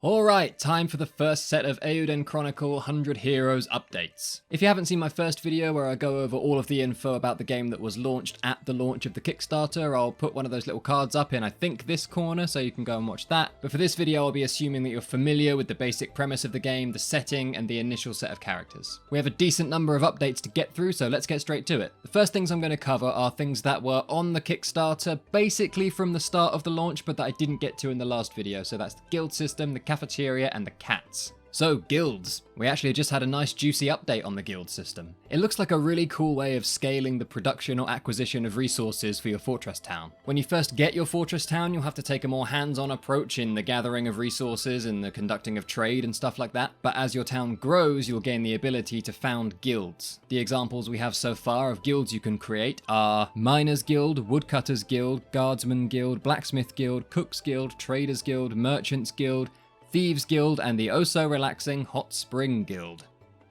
Alright, time for the first set of Eiyuden Chronicle 100 Heroes updates. If you haven't seen my first video where I go over all of the info about the game that was launched at the launch of the Kickstarter, I'll put one of those little cards up in, I think, this corner, so you can go and watch that. But for this video, I'll be assuming that you're familiar with the basic premise of the game, the setting, and the initial set of characters. We have a decent number of updates to get through, so let's get straight to it. The first things I'm going to cover are things that were on the Kickstarter basically from the start of the launch, but that I didn't get to in the last video, so that's the guild system, the cafeteria, and the cats. So, guilds. We actually just had a nice juicy update on the guild system. It looks like a really cool way of scaling the production or acquisition of resources for your fortress town. When you first get your fortress town, you'll have to take a more hands-on approach in the gathering of resources and the conducting of trade and stuff like that, but as your town grows, you'll gain the ability to found guilds. The examples we have so far of guilds you can create are Miners Guild, Woodcutters Guild, Guardsman Guild, Blacksmith Guild, Cooks Guild, Traders Guild, Merchants Guild, Thieves Guild, and the oh-so-relaxing Hot Spring Guild.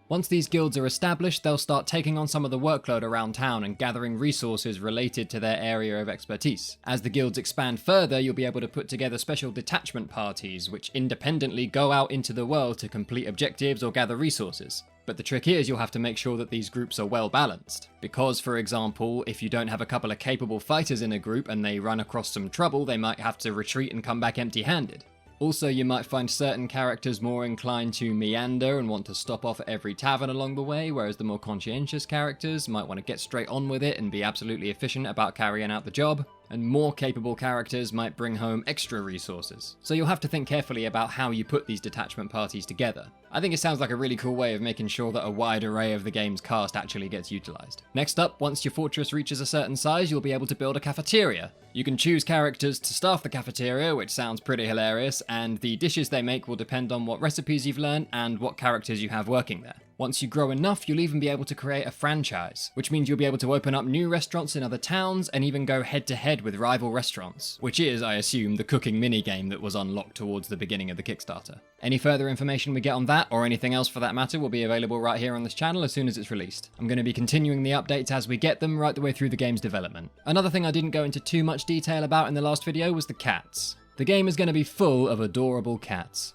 Once these guilds are established, they'll start taking on some of the workload around town and gathering resources related to their area of expertise. As the guilds expand further, you'll be able to put together special detachment parties, which independently go out into the world to complete objectives or gather resources. But the trick is you'll have to make sure that these groups are well balanced. Because, for example, if you don't have a couple of capable fighters in a group and they run across some trouble, they might have to retreat and come back empty-handed. Also, you might find certain characters more inclined to meander and want to stop off at every tavern along the way, whereas the more conscientious characters might want to get straight on with it and be absolutely efficient about carrying out the job, and more capable characters might bring home extra resources. So you'll have to think carefully about how you put these detachment parties together. I think it sounds like a really cool way of making sure that a wide array of the game's cast actually gets utilized. Next up, once your fortress reaches a certain size, you'll be able to build a cafeteria. You can choose characters to staff the cafeteria, which sounds pretty hilarious, and the dishes they make will depend on what recipes you've learned and what characters you have working there. Once you grow enough, you'll even be able to create a franchise, which means you'll be able to open up new restaurants in other towns and even go head-to-head with rival restaurants, which is, I assume, the cooking minigame that was unlocked towards the beginning of the Kickstarter. Any further information we get on that, or anything else for that matter, will be available right here on this channel as soon as it's released. I'm going to be continuing the updates as we get them right the way through the game's development. Another thing I didn't go into too much detail about in the last video was the cats. The game is going to be full of adorable cats.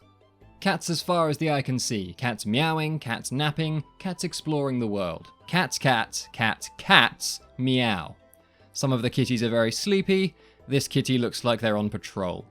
Cats as far as the eye can see. Cats meowing, cats napping, cats exploring the world. Cats, meow. Some of the kitties are very sleepy. This kitty looks like they're on patrol.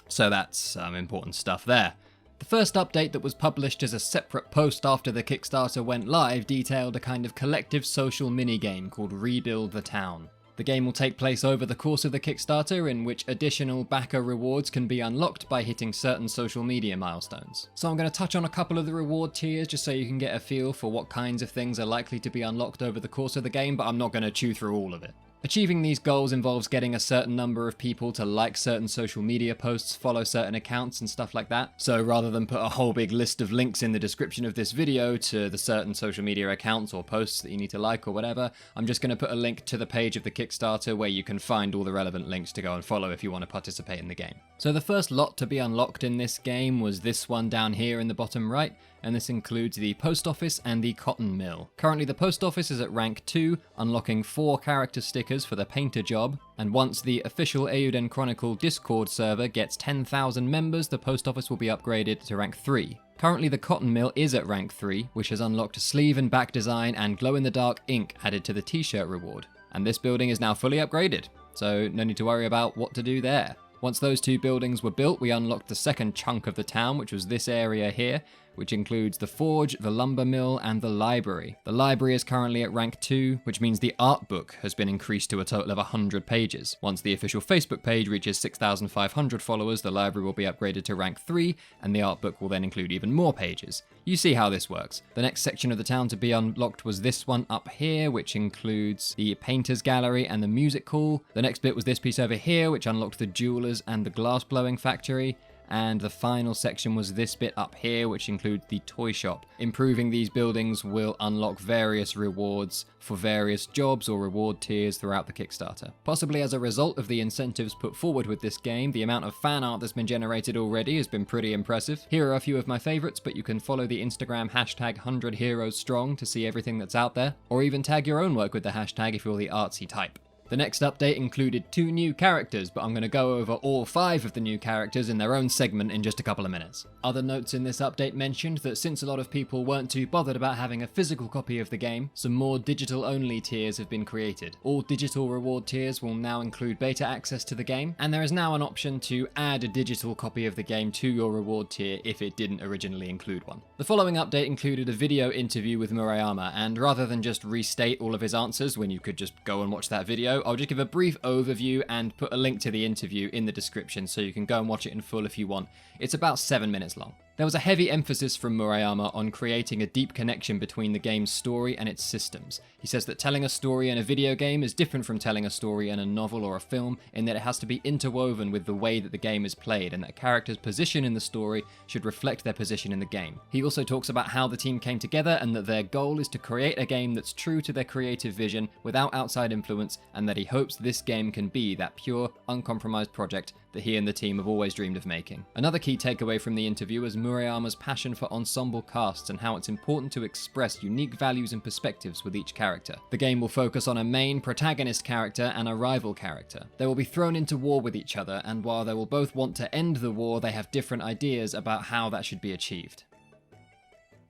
So that's some important stuff there. The first update that was published as a separate post after the Kickstarter went live detailed a kind of collective social minigame called Rebuild the Town. The game will take place over the course of the Kickstarter, in which additional backer rewards can be unlocked by hitting certain social media milestones. So I'm going to touch on a couple of the reward tiers just so you can get a feel for what kinds of things are likely to be unlocked over the course of the game, but I'm not going to chew through all of it. Achieving these goals involves getting a certain number of people to like certain social media posts, follow certain accounts and stuff like that. So rather than put a whole big list of links in the description of this video to the certain social media accounts or posts that you need to like or whatever, I'm just going to put a link to the page of the Kickstarter where you can find all the relevant links to go and follow if you want to participate in the game. So the first lot to be unlocked in this game was this one down here in the bottom right, and this includes the post office and the cotton mill. Currently the post office is at rank 2, unlocking 4 character stickers for the painter job, and once the official Eiyuden Chronicle Discord server gets 10,000 members, the post office will be upgraded to rank 3. Currently the cotton mill is at rank 3, which has unlocked a sleeve and back design and glow-in-the-dark ink added to the t-shirt reward. And this building is now fully upgraded, so no need to worry about what to do there. Once those 2 buildings were built, we unlocked the second chunk of the town, which was this area here, which includes the forge, the lumber mill, and the library. The library is currently at rank 2, which means the art book has been increased to a total of 100 pages. Once the official Facebook page reaches 6,500 followers, the library will be upgraded to rank 3, and the art book will then include even more pages. You see how this works. The next section of the town to be unlocked was this one up here, which includes the painter's gallery and the music hall. The next bit was this piece over here, which unlocked the jewelers and the glass blowing factory. And the final section was this bit up here, which includes the toy shop. Improving these buildings will unlock various rewards for various jobs or reward tiers throughout the Kickstarter. Possibly as a result of the incentives put forward with this game, the amount of fan art that's been generated already has been pretty impressive. Here are a few of my favorites, but you can follow the Instagram hashtag 100heroesstrong to see everything that's out there, or even tag your own work with the hashtag if you're the artsy type. The next update included 2 new characters, but I'm going to go over all 5 of the new characters in their own segment in just a couple of minutes. Other notes in this update mentioned that since a lot of people weren't too bothered about having a physical copy of the game, some more digital-only tiers have been created. All digital reward tiers will now include beta access to the game, and there is now an option to add a digital copy of the game to your reward tier if it didn't originally include one. The following update included a video interview with Murayama, and rather than just restate all of his answers when you could just go and watch that video, I'll just give a brief overview and put a link to the interview in the description so you can go and watch it in full if you want. It's about 7 minutes long. There was a heavy emphasis from Murayama on creating a deep connection between the game's story and its systems. He says that telling a story in a video game is different from telling a story in a novel or a film, in that it has to be interwoven with the way that the game is played, and that a character's position in the story should reflect their position in the game. He also talks about how the team came together and that their goal is to create a game that's true to their creative vision without outside influence, and that he hopes this game can be that pure, uncompromised project that he and the team have always dreamed of making. Another key takeaway from the interview was Murayama's passion for ensemble casts and how it's important to express unique values and perspectives with each character. The game will focus on a main protagonist character and a rival character. They will be thrown into war with each other, and while they will both want to end the war, they have different ideas about how that should be achieved.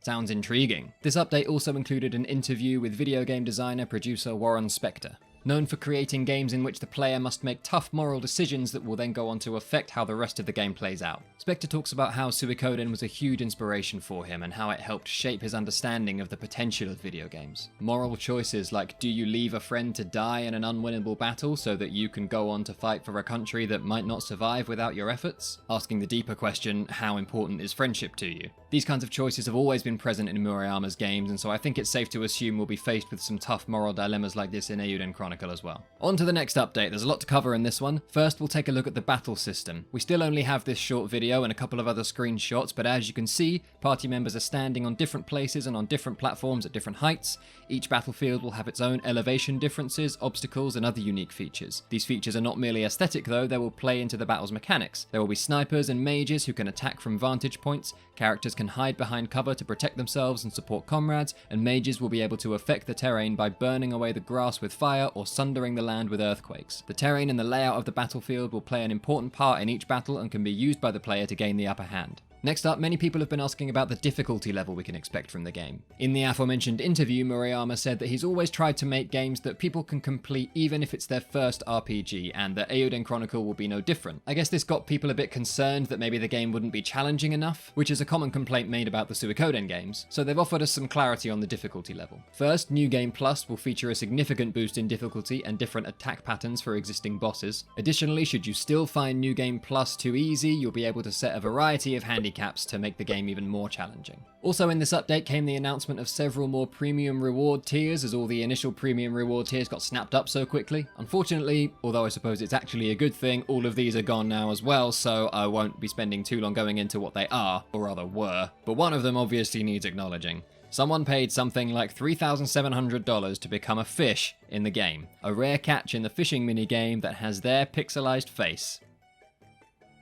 Sounds intriguing. This update also included an interview with video game designer producer Warren Spector. Known for creating games in which the player must make tough moral decisions that will then go on to affect how the rest of the game plays out. Spector talks about how Suikoden was a huge inspiration for him and how it helped shape his understanding of the potential of video games. Moral choices like, do you leave a friend to die in an unwinnable battle so that you can go on to fight for a country that might not survive without your efforts? Asking the deeper question, how important is friendship to you? These kinds of choices have always been present in Murayama's games, and so I think it's safe to assume we'll be faced with some tough moral dilemmas like this in Eiyuden Chronicle as well. On to the next update. There's a lot to cover in this one. First, we'll take a look at the battle system. We still only have this short video and a couple of other screenshots, but as you can see, party members are standing on different places and on different platforms at different heights. Each battlefield will have its own elevation differences, obstacles, and other unique features. These features are not merely aesthetic though, they will play into the battle's mechanics. There will be snipers and mages who can attack from vantage points, characters can hide behind cover to protect themselves and support comrades, and mages will be able to affect the terrain by burning away the grass with fire or sundering the land with earthquakes. The terrain and the layout of the battlefield will play an important part in each battle and can be used by the player to gain the upper hand. Next up, many people have been asking about the difficulty level we can expect from the game. In the aforementioned interview, Murayama said that he's always tried to make games that people can complete even if it's their first RPG, and that Eiyuden Chronicle will be no different. I guess this got people a bit concerned that maybe the game wouldn't be challenging enough, which is a common complaint made about the Suikoden games, so they've offered us some clarity on the difficulty level. First, New Game Plus will feature a significant boost in difficulty and different attack patterns for existing bosses. Additionally, should you still find New Game Plus too easy, you'll be able to set a variety of handicaps to make the game even more challenging. Also in this update came the announcement of several more premium reward tiers, as all the initial premium reward tiers got snapped up so quickly. Unfortunately, although I suppose it's actually a good thing, all of these are gone now as well, so I won't be spending too long going into what they are, or rather were, but one of them obviously needs acknowledging. Someone paid something like $3,700 to become a fish in the game, a rare catch in the fishing minigame that has their pixelized face.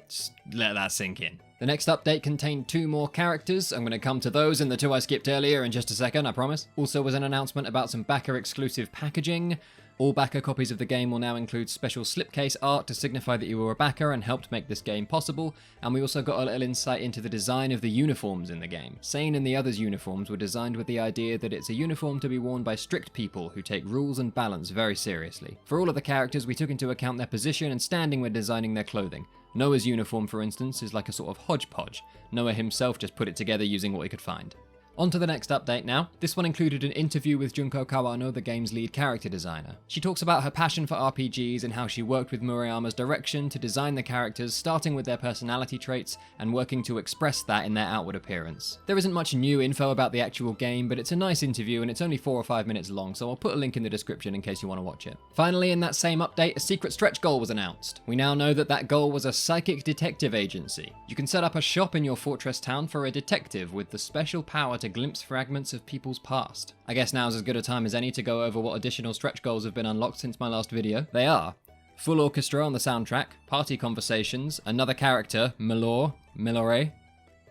Just let that sink in. The next update contained 2 more characters. I'm going to come to those and the 2 I skipped earlier in just a second, I promise. Also was an announcement about some backer exclusive packaging. All backer copies of the game will now include special slipcase art to signify that you were a backer and helped make this game possible, and we also got a little insight into the design of the uniforms in the game. Sane and the others' uniforms were designed with the idea that it's a uniform to be worn by strict people who take rules and balance very seriously. For all of the characters, we took into account their position and standing when designing their clothing. Noah's uniform, for instance, is like a sort of hodgepodge. Noah himself just put it together using what he could find. On to the next update now. This one included an interview with Junko Kawano, the game's lead character designer. She talks about her passion for RPGs and how she worked with Murayama's direction to design the characters, starting with their personality traits and working to express that in their outward appearance. There isn't much new info about the actual game, but it's a nice interview and it's only 4 or 5 minutes long, so I'll put a link in the description in case you want to watch it. Finally, in that same update, a secret stretch goal was announced. We now know that that goal was a psychic detective agency. You can set up a shop in your fortress town for a detective with the special power to glimpse fragments of people's past. I guess now's as good a time as any to go over what additional stretch goals have been unlocked since my last video. They are full orchestra on the soundtrack, party conversations, another character, Malor,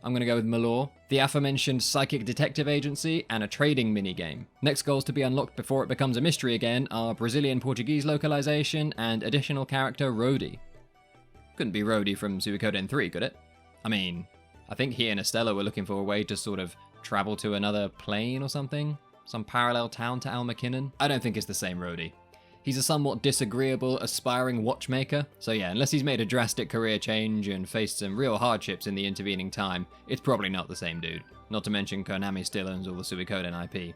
I'm going to go with Malor, the aforementioned psychic detective agency, and a trading minigame. Next goals to be unlocked before it becomes a mystery again are Brazilian-Portuguese localization and additional character Rhodey. Couldn't be Rhodey from Suikoden 3, could it? I mean, I think he and Estella were looking for a way to sort of travel to another plane or something? Some parallel town to Al McKinnon? I don't think it's the same Rhodey. He's a somewhat disagreeable, aspiring watchmaker, so yeah, unless he's made a drastic career change and faced some real hardships in the intervening time, it's probably not the same dude. Not to mention Konami still owns all the Suikoden IP.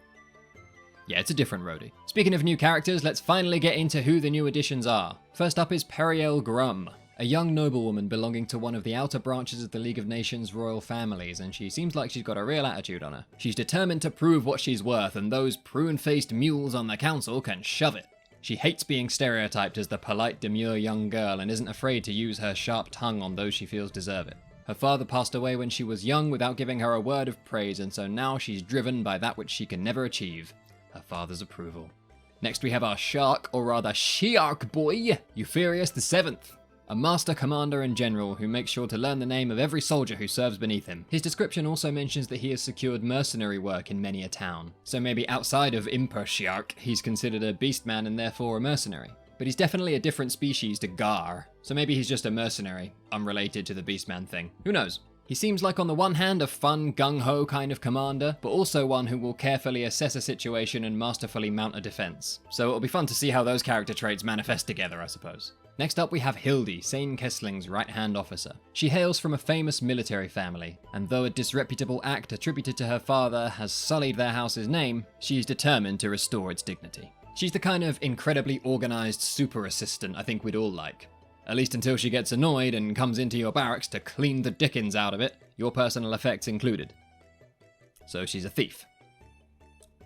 Yeah, it's a different Rhodey. Speaking of new characters, let's finally get into who the new additions are. First up is Periel Grumm, a young noblewoman belonging to one of the outer branches of the League of Nations royal families, and she seems like she's got a real attitude on her. She's determined to prove what she's worth, and those prune-faced mules on the council can shove it. She hates being stereotyped as the polite, demure young girl and isn't afraid to use her sharp tongue on those she feels deserve it. Her father passed away when she was young without giving her a word of praise, and so now she's driven by that which she can never achieve, her father's approval. Next we have our shark, or rather Shiark boy, Euphorius the Seventh. A master commander and general who makes sure to learn the name of every soldier who serves beneath him. His description also mentions that he has secured mercenary work in many a town. So maybe outside of Imper Shiark, he's considered a beastman and therefore a mercenary. But he's definitely a different species to Gar, so maybe he's just a mercenary, unrelated to the beastman thing. Who knows? He seems like on the one hand a fun, gung-ho kind of commander, but also one who will carefully assess a situation and masterfully mount a defense. So it'll be fun to see how those character traits manifest together, I suppose. Next up we have Hildy, Sane Kessling's right-hand officer. She hails from a famous military family, and though a disreputable act attributed to her father has sullied their house's name, she is determined to restore its dignity. She's the kind of incredibly organized super assistant I think we'd all like. At least until she gets annoyed and comes into your barracks to clean the dickens out of it, your personal effects included. So she's a thief.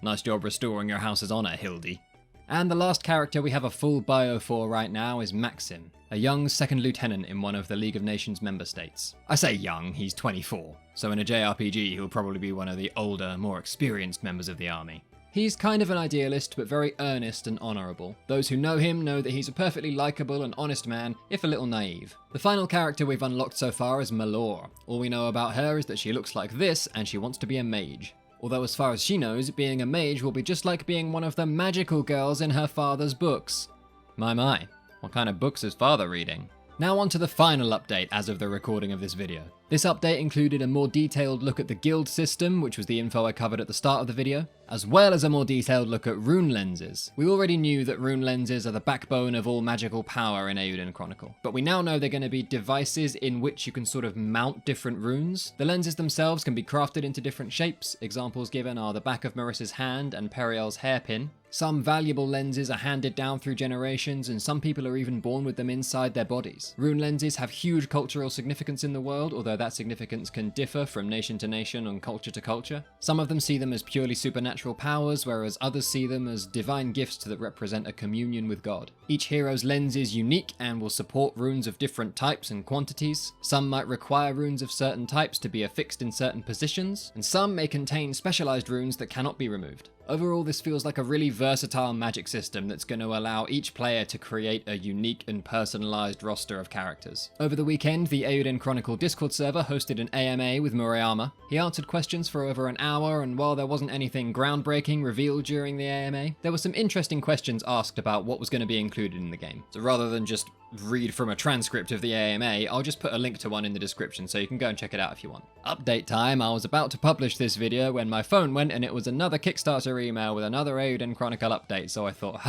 Nice job restoring your house's honor, Hildy. And the last character we have a full bio for right now is Maxim, a young second lieutenant in one of the League of Nations member states. I say young, he's 24, so in a JRPG he'll probably be one of the older, more experienced members of the army. He's kind of an idealist, but very earnest and honourable. Those who know him know that he's a perfectly likeable and honest man, if a little naive. The final character we've unlocked so far is Malor. All we know about her is that she looks like this, and she wants to be a mage. Although as far as she knows, being a mage will be just like being one of the magical girls in her father's books. My, what kind of books is father reading? Now on to the final update as of the recording of this video. This update included a more detailed look at the guild system, which was the info I covered at the start of the video, as well as a more detailed look at Rune Lenses. We already knew that Rune Lenses are the backbone of all magical power in Eiyuden Chronicle, but we now know they're going to be devices in which you can sort of mount different runes. The lenses themselves can be crafted into different shapes. Examples given are the back of Marissa's hand and Periel's hairpin. Some valuable lenses are handed down through generations, and some people are even born with them inside their bodies. Rune lenses have huge cultural significance in the world, although that significance can differ from nation to nation and culture to culture. Some of them see them as purely supernatural powers, whereas others see them as divine gifts that represent a communion with God. Each hero's lens is unique and will support runes of different types and quantities. Some might require runes of certain types to be affixed in certain positions, and some may contain specialized runes that cannot be removed. Overall, this feels like a really versatile magic system that's going to allow each player to create a unique and personalized roster of characters. Over the weekend, the Eiyuden Chronicle Discord server hosted an AMA with Murayama. He answered questions for over an hour, and while there wasn't anything groundbreaking revealed during the AMA, there were some interesting questions asked about what was going to be included in the game. So rather than just read from a transcript of the AMA, I'll just put a link to one in the description so you can go and check it out if you want. Update time, I was about to publish this video when my phone went and it was another Kickstarter email with another Eiyuden Chronicle update, so I thought,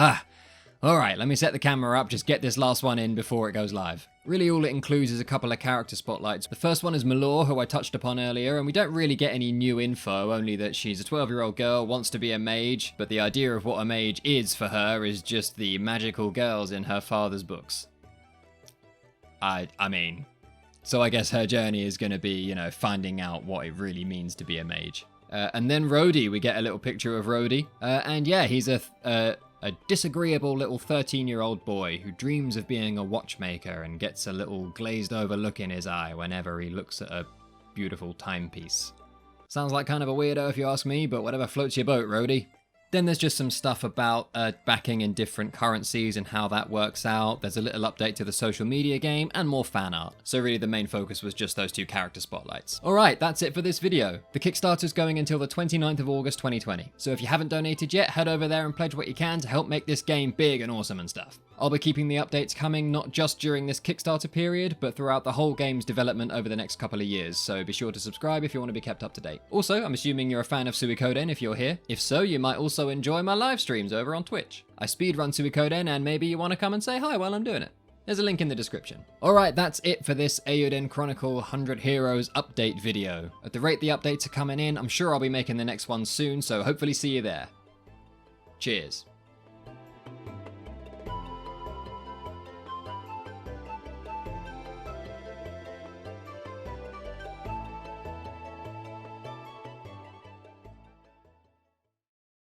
alright, let me set the camera up, just get this last one in before it goes live. Really all it includes is a couple of character spotlights. The first one is Malor, who I touched upon earlier, and we don't really get any new info, only that she's a 12-year-old girl, wants to be a mage, but the idea of what a mage is for her is just the magical girls in her father's books. I mean, so I guess her journey is going to be, finding out what it really means to be a mage. And then Rhodey, we get a little picture of Rhodey. And yeah, he's a disagreeable little 13-year-old boy who dreams of being a watchmaker and gets a little glazed over look in his eye whenever he looks at a beautiful timepiece. Sounds like kind of a weirdo if you ask me, but whatever floats your boat, Rhodey. Then there's just some stuff about backing in different currencies and how that works out. There's a little update to the social media game and more fan art. So really the main focus was just those 2 character spotlights. Alright, that's it for this video. The Kickstarter's going until the 29th of August 2020. So if you haven't donated yet, head over there and pledge what you can to help make this game big and awesome and stuff. I'll be keeping the updates coming not just during this Kickstarter period, but throughout the whole game's development over the next couple of years, so be sure to subscribe if you want to be kept up to date. Also, I'm assuming you're a fan of Suikoden if you're here. If so, you might also enjoy my live streams over on Twitch. I speedrun Suikoden and maybe you want to come and say hi while I'm doing it. There's a link in the description. Alright, that's it for this Eiyuden Chronicle 100 Heroes update video. At the rate the updates are coming in, I'm sure I'll be making the next one soon, so hopefully see you there. Cheers.